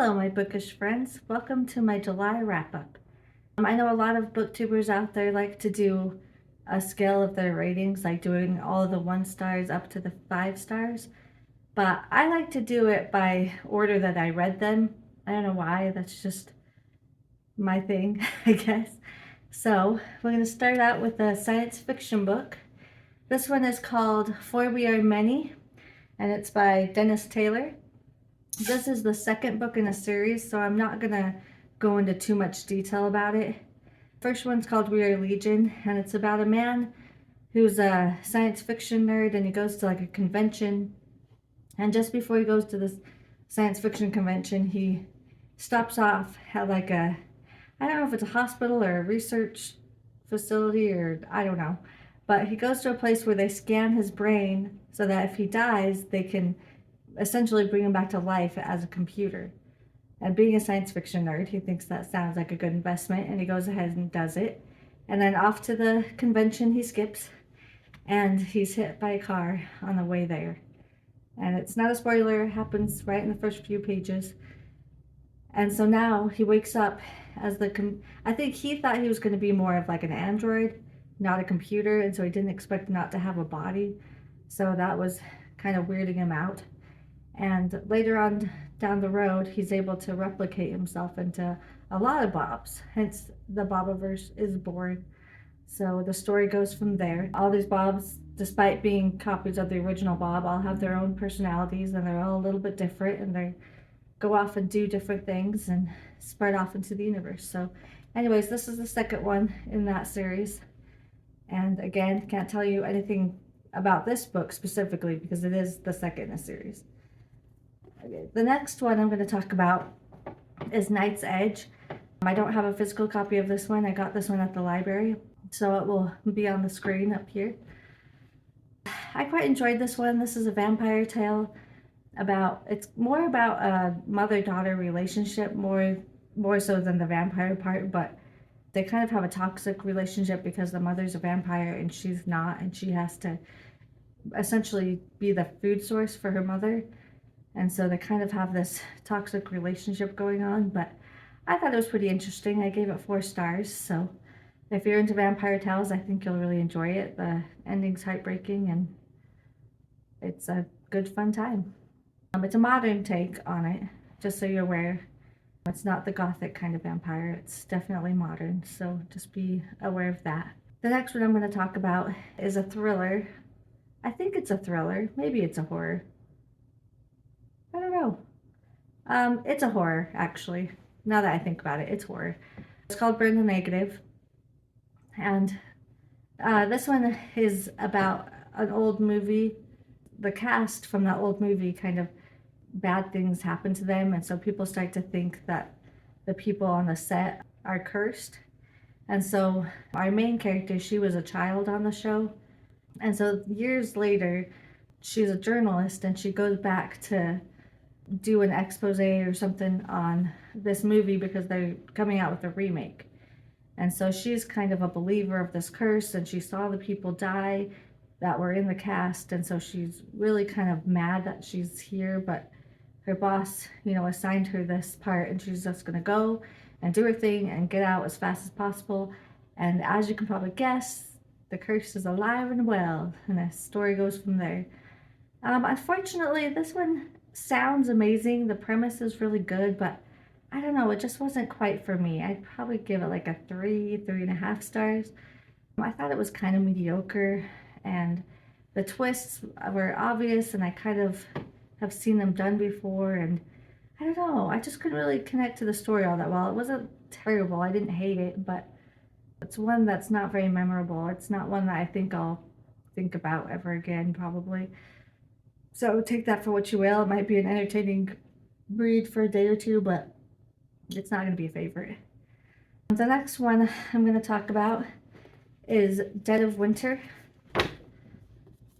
Hello, my bookish friends. Welcome to my July wrap-up. I know a lot of booktubers out there like to do a scale of their ratings, like doing all the 1 stars up to the 5 stars, but I like to do it by order that I read them. I don't know why, that's just my thing, I guess. So, we're going to start out with a science fiction book. This one is called For We Are Many, and it's by Dennis Taylor. This is the second book in a series, so I'm not gonna go into too much detail about it. First one's called We Are Legion, and it's about a man who's a science fiction nerd, and he goes to like a convention, and just before he goes to this science fiction convention, he stops off at like a, I don't know if it's a hospital or a research facility, or I don't know, but he goes to a place where they scan his brain so that if he dies, they can essentially bring him back to life as a computer. And being a science fiction nerd, he thinks that sounds like a good investment, and he goes ahead and does it. And then off to the convention he skips, and he's hit by a car on the way there. And it's not a spoiler, it happens right in the first few pages. And so now he wakes up as I think he thought he was going to be more of like an android, not a computer, and so he didn't expect not to have a body. So that was kind of weirding him out. And later on down the road, he's able to replicate himself into a lot of Bobs, hence the Bobiverse is born. So the story goes from there. All these Bobs, despite being copies of the original Bob, all have their own personalities, and they're all a little bit different, and they go off and do different things and spread off into the universe. So anyways, this is the second one in that series. And again, can't tell you anything about this book specifically because it is the second in a series. Okay, the next one I'm going to talk about is Night's Edge. I don't have a physical copy of this one. I got this one at the library, so it will be on the screen up here. I quite enjoyed this one. This is a vampire tale it's more about a mother-daughter relationship, more so than the vampire part, but they kind of have a toxic relationship because the mother's a vampire and she's not, and she has to essentially be the food source for her mother. And so they kind of have this toxic relationship going on, but I thought it was pretty interesting. I gave it 4 stars, so if you're into vampire tales, I think you'll really enjoy it. The ending's heartbreaking, and it's a good fun time. It's a modern take on it, just so you're aware. It's not the gothic kind of vampire, it's definitely modern, so just be aware of that. The next one I'm going to talk about is a thriller. I think it's a thriller, maybe it's a horror. I don't know. It's a horror, actually. Now that I think about it, it's horror. It's called Burn the Negative. And this one is about an old movie. The cast from that old movie, kind of bad things happen to them, and so people start to think that the people on the set are cursed. And so our main character, she was a child on the show. And so years later, she's a journalist, and she goes back to do an expose or something on this movie because they're coming out with a remake. And so she's kind of a believer of this curse, and she saw the people die that were in the cast, and so she's really kind of mad that she's here, but her boss, assigned her this part, and she's just gonna go and do her thing and get out as fast as possible. And as you can probably guess, the curse is alive and well, and the story goes from there. Unfortunately, this one sounds amazing. The premise is really good, but I don't know, it just wasn't quite for me. I'd probably give it like a 3.5 stars. I thought it was kind of mediocre, and the twists were obvious, and I kind of have seen them done before, and I don't know, I just couldn't really connect to the story all that well. It wasn't terrible, I didn't hate it, but it's one that's not very memorable. It's not one that I think I'll think about ever again, probably. So take that for what you will. It might be an entertaining read for a day or two, but it's not going to be a favorite. The next one I'm going to talk about is Dead of Winter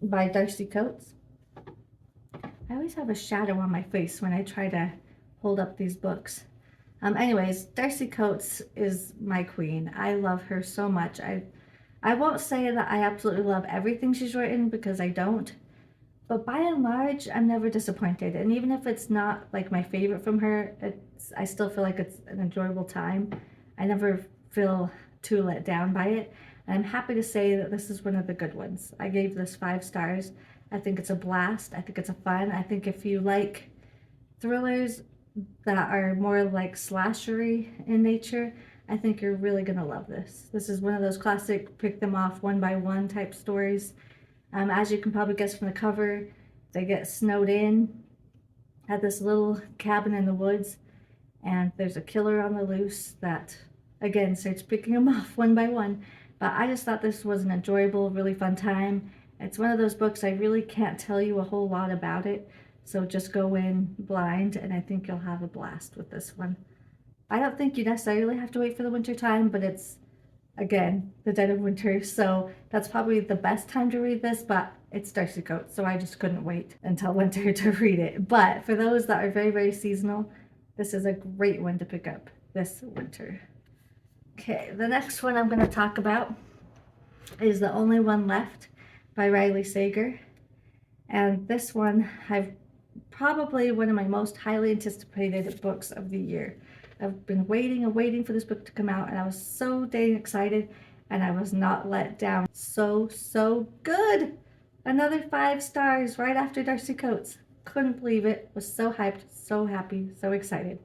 by Darcy Coates. I always have a shadow on my face when I try to hold up these books. Anyways, Darcy Coates is my queen. I love her so much. I won't say that I absolutely love everything she's written, because I don't. But by and large, I'm never disappointed. And even if it's not like my favorite from her, I still feel like it's an enjoyable time. I never feel too let down by it. And I'm happy to say that this is one of the good ones. I gave this 5 stars. I think it's a blast. I think it's a fun. I think if you like thrillers that are more like slashery in nature, I think you're really gonna love this. This is one of those classic pick them off one by one type stories. As you can probably guess from the cover, they get snowed in at this little cabin in the woods, and there's a killer on the loose that, again, starts picking them off one by one. But I just thought this was an enjoyable, really fun time. It's one of those books I really can't tell you a whole lot about it, so just go in blind, and I think you'll have a blast with this one. I don't think you necessarily have to wait for the winter time, but it's, again, the dead of winter, so that's probably the best time to read this, but it's Darcy Coates, so I just couldn't wait until winter to read it. But for those that are very, very seasonal, this is a great one to pick up this winter. Okay, the next one I'm going to talk about is The Only One Left by Riley Sager. And this one, I've probably one of my most highly anticipated books of the year. I've been waiting and waiting for this book to come out, and I was so dang excited, and I was not let down. So good. Another 5 stars right after Darcy Coates. Couldn't believe it. Was so hyped, so happy, so excited.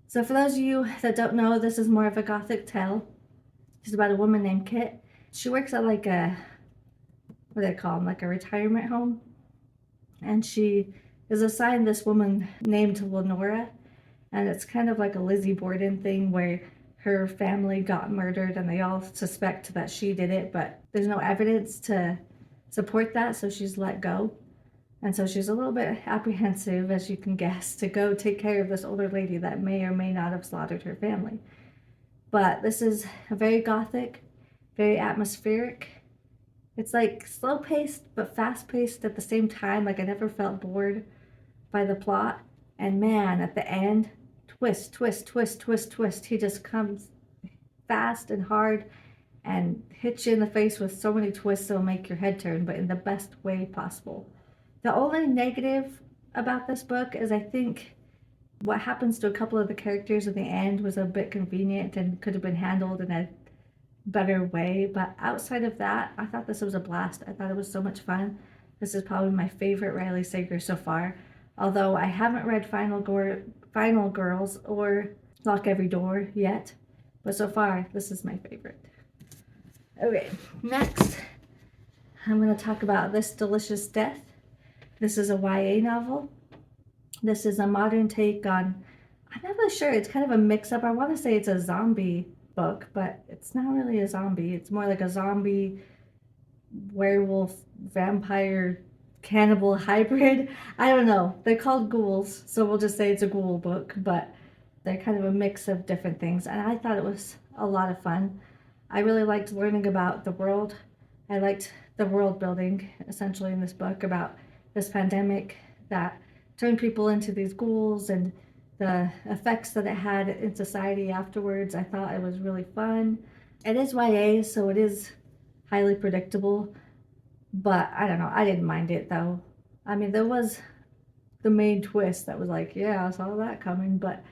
So for those of you that don't know, this is more of a gothic tale. It's about a woman named Kit. She works at like a, what do they call them, like a retirement home. And she is assigned this woman named Lenora. And it's kind of like a Lizzie Borden thing where her family got murdered and they all suspect that she did it, but there's no evidence to support that, so she's let go. And so she's a little bit apprehensive, as you can guess, to go take care of this older lady that may or may not have slaughtered her family. But this is a very gothic, very atmospheric. It's like slow-paced but fast-paced at the same time. Like I never felt bored by the plot. And man, at the end, twist. He just comes fast and hard and hits you in the face with so many twists that'll make your head turn, but in the best way possible. The only negative about this book is I think what happens to a couple of the characters in the end was a bit convenient and could have been handled in a better way. But outside of that, I thought this was a blast. I thought it was so much fun. This is probably my favorite Riley Sager so far. Although I haven't read Final Girls or Lock Every Door yet. But so far, this is my favorite. Okay, next, I'm going to talk about This Delicious Death. This is a YA novel. This is a modern take on, I'm not really sure, it's kind of a mix-up. I want to say it's a zombie book, but it's not really a zombie. It's more like a zombie, werewolf, vampire, cannibal hybrid. I don't know. They're called ghouls, so we'll just say it's a ghoul book, but they're kind of a mix of different things. And I thought it was a lot of fun. I really liked learning about the world. I liked the world building, essentially, in this book about this pandemic that turned people into these ghouls and the effects that it had in society afterwards. I thought it was really fun. It is YA, so it is highly predictable, but I don't know. I didn't mind it, though. I mean, there was the main twist that was like, yeah, I saw that coming, but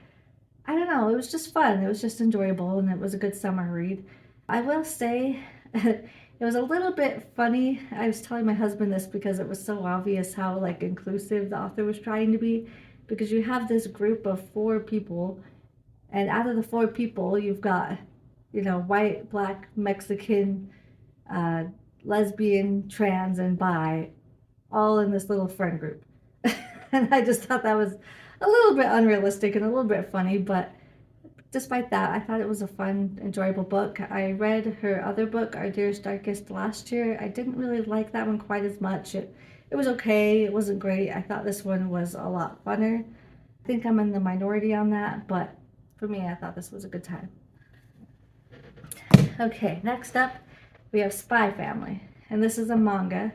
I don't know. It was just fun. It was just enjoyable, and it was a good summer read. I will say it was a little bit funny. I was telling my husband this because it was so obvious how like inclusive the author was trying to be, because you have this group of 4 people, and out of the 4 people you've got, you know, white, black, Mexican, lesbian, trans, and bi, all in this little friend group. And I just thought that was a little bit unrealistic and a little bit funny, but despite that, I thought it was a fun, enjoyable book. I read her other book, Our Dearest Darkest, last year. I didn't really like that one quite as much. It was okay. It wasn't great. I thought this one was a lot funner. I think I'm in the minority on that, but for me, I thought this was a good time. Okay, next up, we have Spy Family, and this is a manga.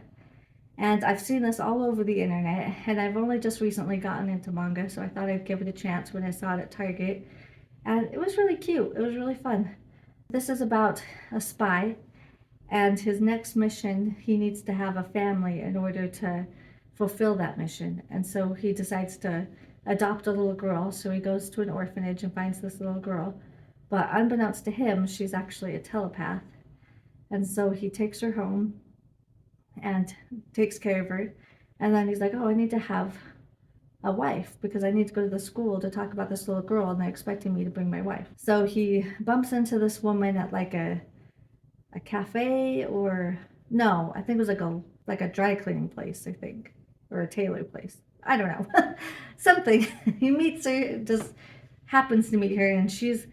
And I've seen this all over the internet, and I've only just recently gotten into manga, so I thought I'd give it a chance when I saw it at Target. And it was really cute. It was really fun. This is about a spy, and his next mission, he needs to have a family in order to fulfill that mission. And so he decides to adopt a little girl. So he goes to an orphanage and finds this little girl. But unbeknownst to him, she's actually a telepath. And so he takes her home and takes care of her. And then he's like, oh, I need to have a wife because I need to go to the school to talk about this little girl and they're expecting me to bring my wife. So he bumps into this woman at like a cafe, or no, I think it was like a dry cleaning place, I think, or a tailor place. I don't know. Something. He meets her, just happens to meet her, and she's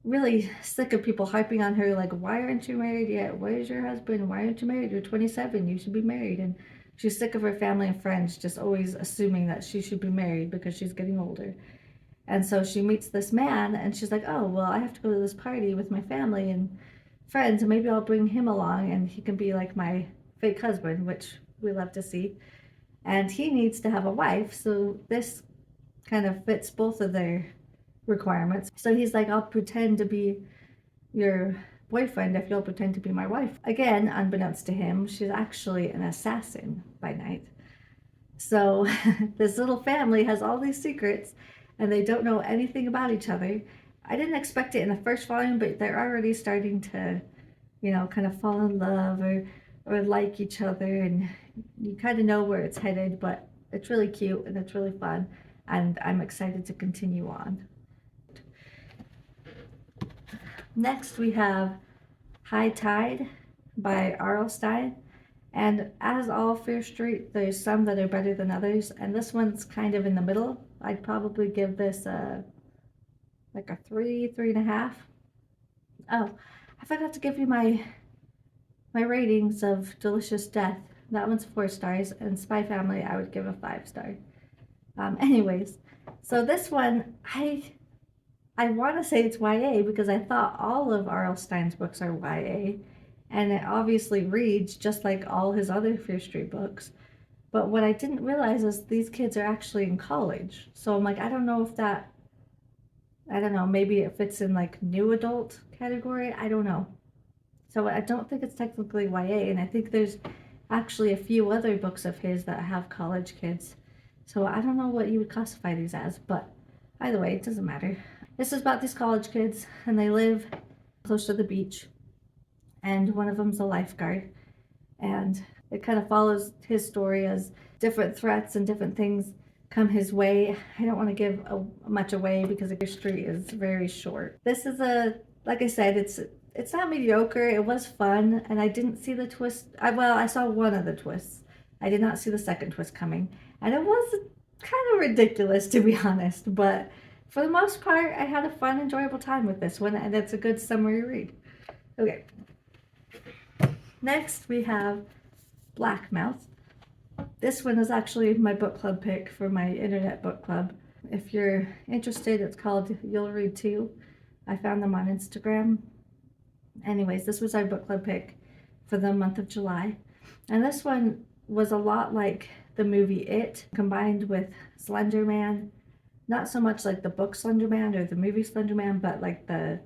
really sick of people harping on her, like, why aren't you married yet? Where's your husband? Why aren't you married? You're 27. You should be married. And she's sick of her family and friends just always assuming that she should be married because she's getting older. And so she meets this man and she's like, oh, well, I have to go to this party with my family and friends, and maybe I'll bring him along and he can be like my fake husband, which we love to see. And he needs to have a wife. So this kind of fits both of their requirements. So he's like, I'll pretend to be your boyfriend if you'll pretend to be my wife. Again, unbeknownst to him, she's actually an assassin by night. So this little family has all these secrets and they don't know anything about each other. I didn't expect it in the first volume, but they're already starting to, kind of fall in love or like each other, and you kind of know where it's headed, but it's really cute and it's really fun, and I'm excited to continue on. Next we have High Tide by R.L. Stine. And as all Fear Street, there's some that are better than others, and this one's kind of in the middle. I'd probably give this like a 3.5. Oh, I forgot to give you my ratings of Delicious Death. That one's 4 stars, and Spy Family I would give a 5 star. Anyways, so this one I want to say it's YA because I thought all of R.L. Stine's books are YA, and it obviously reads just like all his other Fear Street books. But what I didn't realize is these kids are actually in college. So I'm like, I don't know if that, I don't know, maybe it fits in like new adult category. I don't know. So I don't think it's technically YA, and I think there's actually a few other books of his that have college kids. So I don't know what you would classify these as, but either way, it doesn't matter. This is about these college kids, and they live close to the beach, and one of them's a lifeguard, and it kind of follows his story as different threats and different things come his way. I don't want to give much away because the street is very short. This is like I said, it's not mediocre. It was fun, and I didn't see the twist. I saw one of the twists. I did not see the second twist coming, and it was kind of ridiculous, to be honest, but for the most part, I had a fun, enjoyable time with this one, and it's a good summary read. Okay. Next, we have Blackmouth. This one is actually my book club pick for my internet book club. If you're interested, it's called Youll Read Two. I found them on Instagram. Anyways, this was our book club pick for the month of July. And this one was a lot like the movie It, combined with Slender Man. Not so much like the book Slender Man or the movie Slender Man, but like the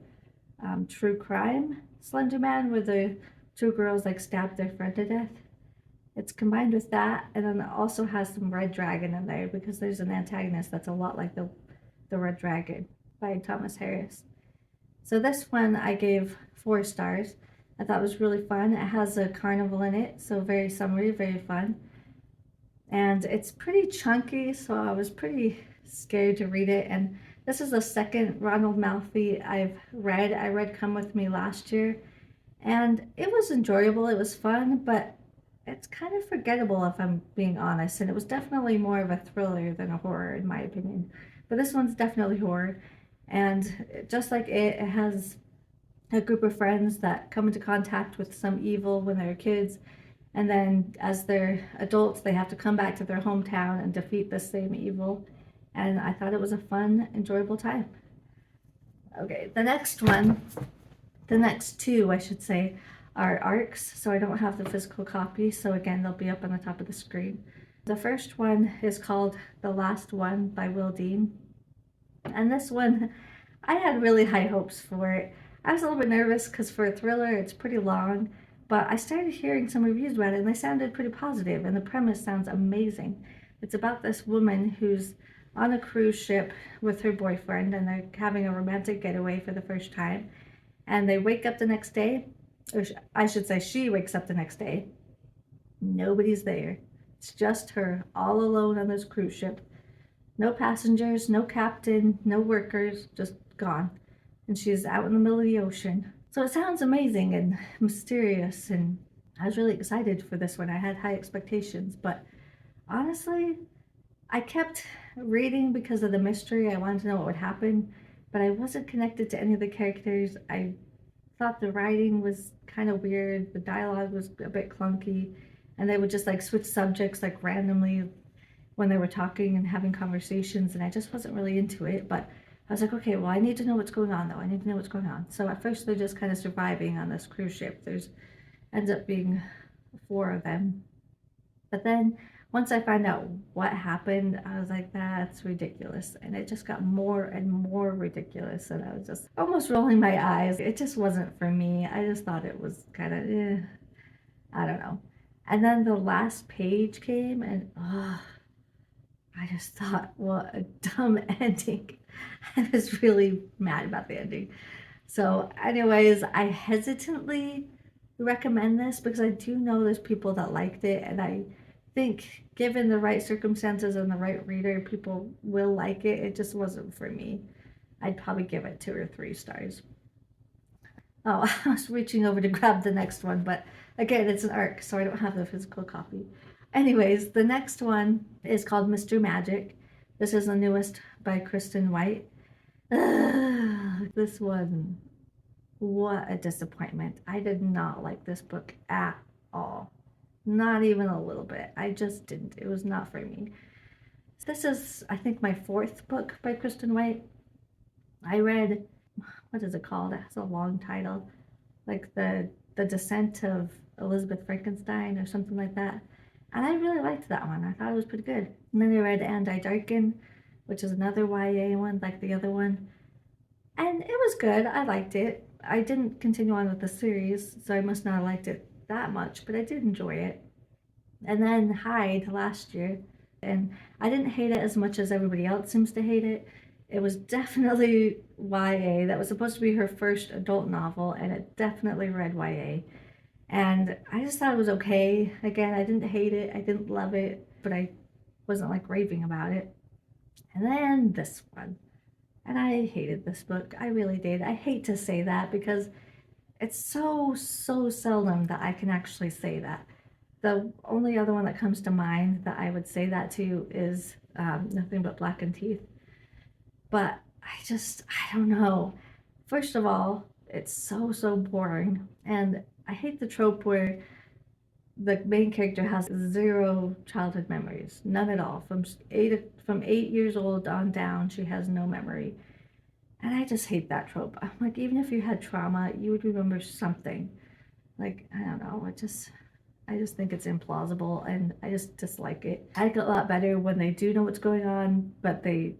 true crime Slender Man, where the two girls like stabbed their friend to death. It's combined with that, and then it also has some Red Dragon in there because there's an antagonist that's a lot like the Red Dragon by Thomas Harris. So this one I gave 4 stars. I thought it was really fun. It has a carnival in it, so very summery, very fun. And it's pretty chunky, so I was pretty scared to read it. And this is the second Ronald Malfi I've read. I read Come With Me last year, and it was enjoyable. It was fun, but it's kind of forgettable if I'm being honest. And it was definitely more of a thriller than a horror, in my opinion. But this one's definitely horror. And just like it has a group of friends that come into contact with some evil when they're kids, and then as they're adults they have to come back to their hometown and defeat the same evil. And I thought it was a fun, enjoyable time. Okay, the next two I should say, are arcs, so I don't have the physical copy, so again they'll be up on the top of the screen. The first one is called The Last One by Will Dean, and this one I had really high hopes for it. I was a little bit nervous because for a thriller it's pretty long, But I started hearing some reviews about it and they sounded pretty positive, and the premise sounds amazing. It's about this woman who's on a cruise ship with her boyfriend and they're having a romantic getaway for the first time. And they wake up the next day, or I should say, she wakes up the next day. Nobody's there. It's just her all alone on this cruise ship. No passengers, no captain, no workers, just gone. And she's out in the middle of the ocean. So it sounds amazing and mysterious, and I was really excited for this one. I had high expectations, but honestly, I kept reading because of the mystery. I wanted to know what would happen, but I wasn't connected to any of the characters. I thought the writing was kind of weird. The dialogue was a bit clunky, and they would just like switch subjects like randomly when they were talking and having conversations, and I just wasn't really into it. But I was like, okay, well, I need to know what's going on though. I need to know what's going on. So at first they're just kind of surviving on this cruise ship. There's ends up being 4 of them. But then once I find out what happened, I was like, that's ridiculous. And it just got more and more ridiculous. And I was just almost rolling my eyes. It just wasn't for me. I just thought it was kind of, I don't know. And then the last page came and, I just thought, what a dumb ending. I was really mad about the ending. So, anyways, I hesitantly recommend this because I do know there's people that liked it, and I think given the right circumstances and the right reader, people will like it. It just wasn't for me. I'd probably give it 2 or 3 stars. Oh, I was reaching over to grab the next one, but again, it's an ARC, so I don't have the physical copy. Anyways, the next one is called Mr. Magic. This is the newest by Kristen White. This one, what a disappointment. I did not like this book at all. Not even a little bit. I just didn't. It was not for me. This is, I think, my 4th book by Kristen White. I read, what is it called? It has a long title, like the Descent of Elizabeth Frankenstein or something like that. And I really liked that one. I thought it was pretty good. And then I read And I Darken, which is another YA one, like the other one. And it was good. I liked it. I didn't continue on with the series, so I must not have liked it that much, but I did enjoy it. And then Hyde last year, and I didn't hate it as much as everybody else seems to hate it. It was definitely YA. That was supposed to be her first adult novel, and it definitely read YA. And I just thought it was okay. Again, I didn't hate it. I didn't love it, but I wasn't like raving about it. And then this one. And I hated this book. I really did. I hate to say that because it's so seldom that I can actually say that. The only other one that comes to mind that I would say that to is Nothing But Blackened Teeth. But I don't know. First of all, it's so boring. And I hate the trope where the main character has 0 childhood memories, none at all. From 8 years old on down, she has no memory, and I just hate that trope. I'm like, even if you had trauma, you would remember something. Like, I don't know. I just think it's implausible, and I just dislike it. I like it a lot better when they do know what's going on, but they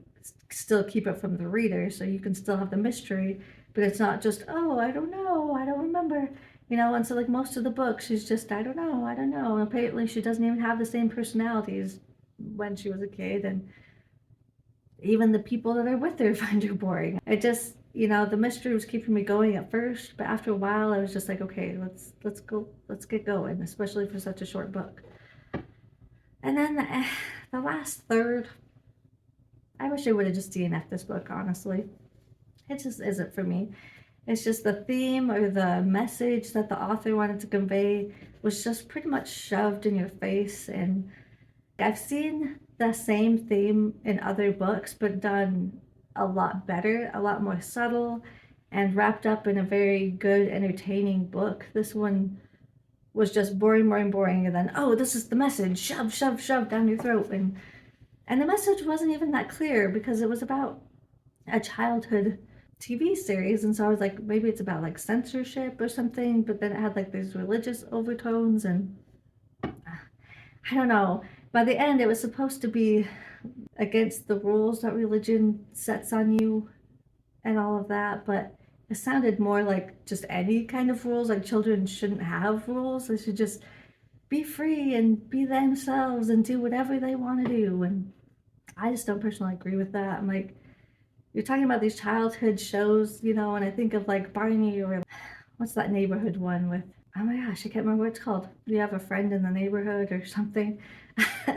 still keep it from the reader, so you can still have the mystery, but it's not just, oh, I don't know, I don't remember. And so like most of the book, she's just, I don't know. And apparently she doesn't even have the same personalities when she was a kid, and even the people that are with her find her boring. It just, the mystery was keeping me going at first, but after a while I was just like, okay, let's get going, especially for such a short book. And then the last third, I wish I would have just DNF'd this book, honestly. It just isn't for me. It's just the theme or the message that the author wanted to convey was just pretty much shoved in your face. And I've seen the same theme in other books, but done a lot better, a lot more subtle, and wrapped up in a very good, entertaining book. This one was just boring, and then, oh, this is the message, shove down your throat. And the message wasn't even that clear because it was about a childhood TV series, and so I was like, maybe it's about like censorship or something, but then it had like these religious overtones, and I don't know. By the end, it was supposed to be against the rules that religion sets on you and all of that, but It sounded more like just any kind of rules, like children shouldn't have rules. They should just be free and be themselves and do whatever they want to do. And I just don't personally agree with that. I'm like, you're talking about these childhood shows, and I think of like Barney, or what's that neighborhood one with, oh my gosh, I can't remember what it's called. You have a friend in the neighborhood or something.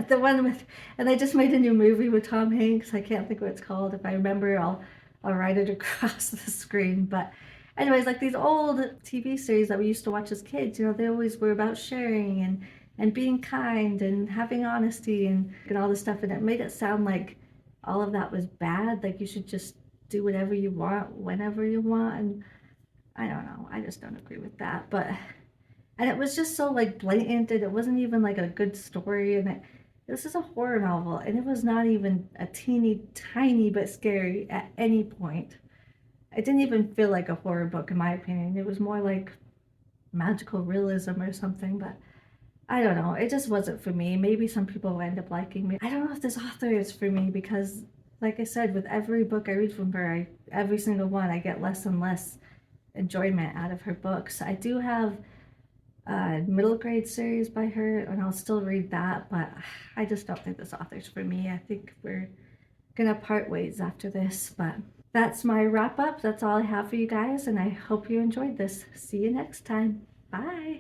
The one with, and they just made a new movie with Tom Hanks. I can't think what it's called. If I remember, I'll write it across the screen. But anyways, like these old TV series that we used to watch as kids, they always were about sharing and being kind and having honesty and all this stuff. And it made it sound like all of that was bad. Like you should just do whatever you want, whenever you want. And I don't know. I just don't agree with that. And it was just so like blatant, and it wasn't even like a good story. And this is a horror novel, and it was not even a teeny tiny bit scary at any point. It didn't even feel like a horror book, in my opinion. It was more like magical realism or something. But I don't know. It just wasn't for me. Maybe some people will end up liking me. I don't know if this author is for me because, like I said, with every book I read from her, every single one, I get less and less enjoyment out of her books. I do have a middle grade series by her, and I'll still read that, but I just don't think this author's for me. I think we're gonna part ways after this, but that's my wrap up. That's all I have for you guys, and I hope you enjoyed this. See you next time. Bye.